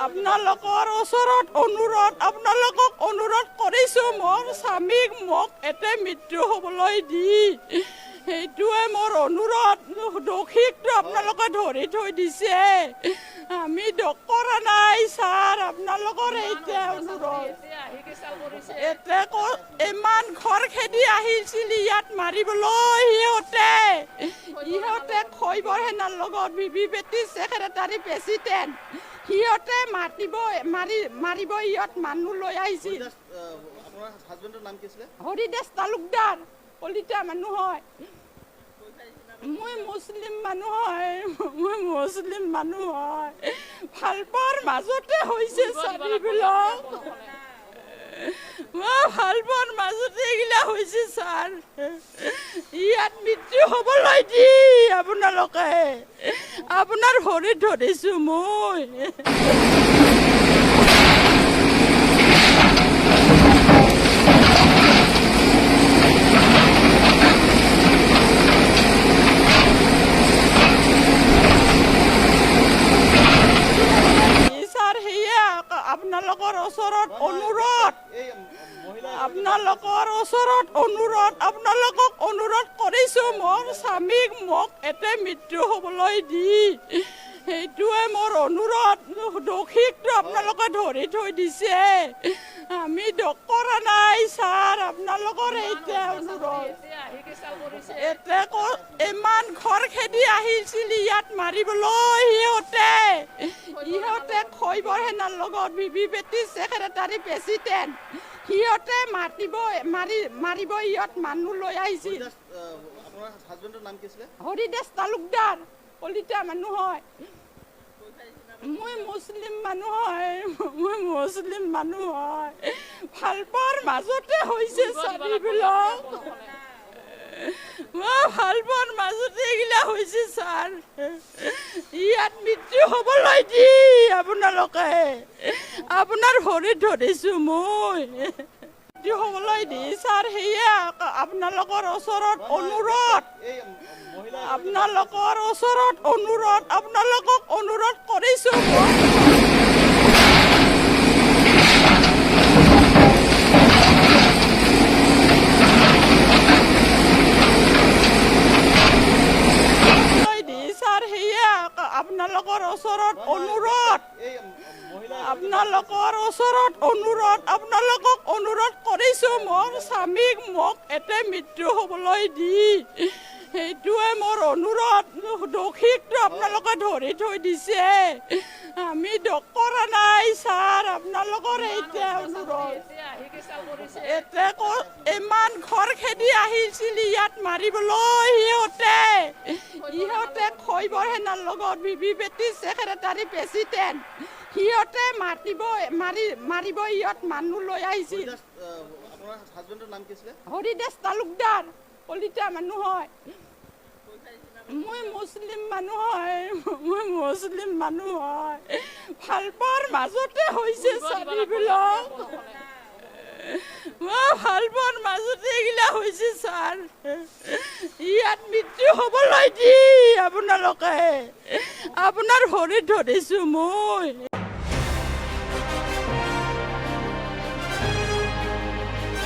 আপোনালোকৰ ওচৰত অনুৰোধ আপোনালোকক অনুৰোধ কৰিছোঁ মোৰ স্বামীক মোক এতে মৃত্যু হ'বলৈ দি সেইটোৱে মোৰ অনুৰোধ দোষীকটো আপোনালোকে ধৰি থৈ দিছে আমি দোষ কৰা নাই ছাৰ আপোনালোকৰ এতিয়া অনুৰোধ এতিয়া ইমান ঘৰ খেদি আহিছিল ইয়াত মাৰিবলৈ সিহঁতে খৈবৰ সেনাৰ লগত বিবি বেটি ছেক্ৰেটাৰী প্ৰেচিডেণ্ট সিহঁতে মাৰিব ইয়াত মানুহ লৈ আহিছিল হৰিদাস তালুকদাৰ কলিতা মানুহ হয় মই মুছলিম মানুহ হয় ভাল পোৱাৰ মাজতে হৈছে চাৰিবিলাক ভাল পোৱাৰ মাজতে এইগিলা হৈছে ছাৰ ইয়াত মৃত্যু হ'বলৈ দি আপোনালোকে আপোনাৰ ভৰিত ধৰিছোঁ মই আপোনালোকৰ ওচৰত অনুৰোধ আপোনালোকক অনুৰোধ কৰিছোঁ মোৰ স্বামীক মোক এতে মৃত্যু হ'বলৈ দি সেইটোৱে মোৰ অনুৰোধ দোষীকটো আপোনালোকে ধৰি থৈ দিছে আমি দোষ কৰা নাই ছাৰ আপোনালোকৰ এতিয়া অনুৰোধ এতিয়া ইমান ঘৰ খেদি আহিছিল ইয়াত মাৰিবলৈ সিহঁতে খৈবৰ সেনাৰ লগত বিবি বেটি ছেক্ৰেটাৰী প্ৰেচিডেণ্ট সিহঁতে মাৰিব ইয়াত মানুহ লৈ আহিছিল হৰিদাস তালুকদাৰ কলিতা মানুহ হয় মই মুছলিম মানুহ হয় ভাল পোৱাৰ মাজতে হৈছে চাৰিবিলাক ভাল পোৱাৰ মাজতে এইগিলা হৈছে ছাৰ ইয়াত মৃত্যু হ'বলৈ দি আপোনালোকে আপোনাৰ ভৰিত ধৰিছোঁ মই মৃত্যু হ'বলৈ দি ছাৰ সেয়ে আপোনালোকৰ ওচৰত অনুৰোধ আপোনালোকক অনুৰোধ কৰিছোঁ আপোনালোকৰ ওচৰত অনুৰোধ আপোনালোকক অনুৰোধ কৰিছোঁ মোৰ স্বামীক মোক এতে মৃত্যু হ'বলৈ দি সেইটোৱে মোৰ অনুৰোধ দোষীকটো আপোনালোকে ধৰি থৈ দিছে আমি দোষ কৰা নাই ছাৰ আপোনালোকৰ এতিয়া অনুৰোধ এতিয়া ইমান ঘৰ খেদি আহিছিল ইয়াত মাৰিবলৈ সিহঁতে খৈবৰ সেনাৰ লগত বিবি বেটি ছেক্ৰেটাৰী প্ৰেচিডেণ্ট সিহঁতে মাৰিব ইয়াত মানুহ লৈ আহিছিল হৰিদাস তালুকদাৰ কলিতা মানুহ হয় মই মুছলিম মানুহ হয় ভাল পোৱাৰ মাজতে হৈছে চাৰিবিলাক ভাল পোৱাৰ মাজতে এইগিলা হৈছে ছাৰ ইয়াত মৃত্যু হ'বলৈ দি আপোনালোকে আপোনাৰ ভৰিত ধৰিছোঁ মই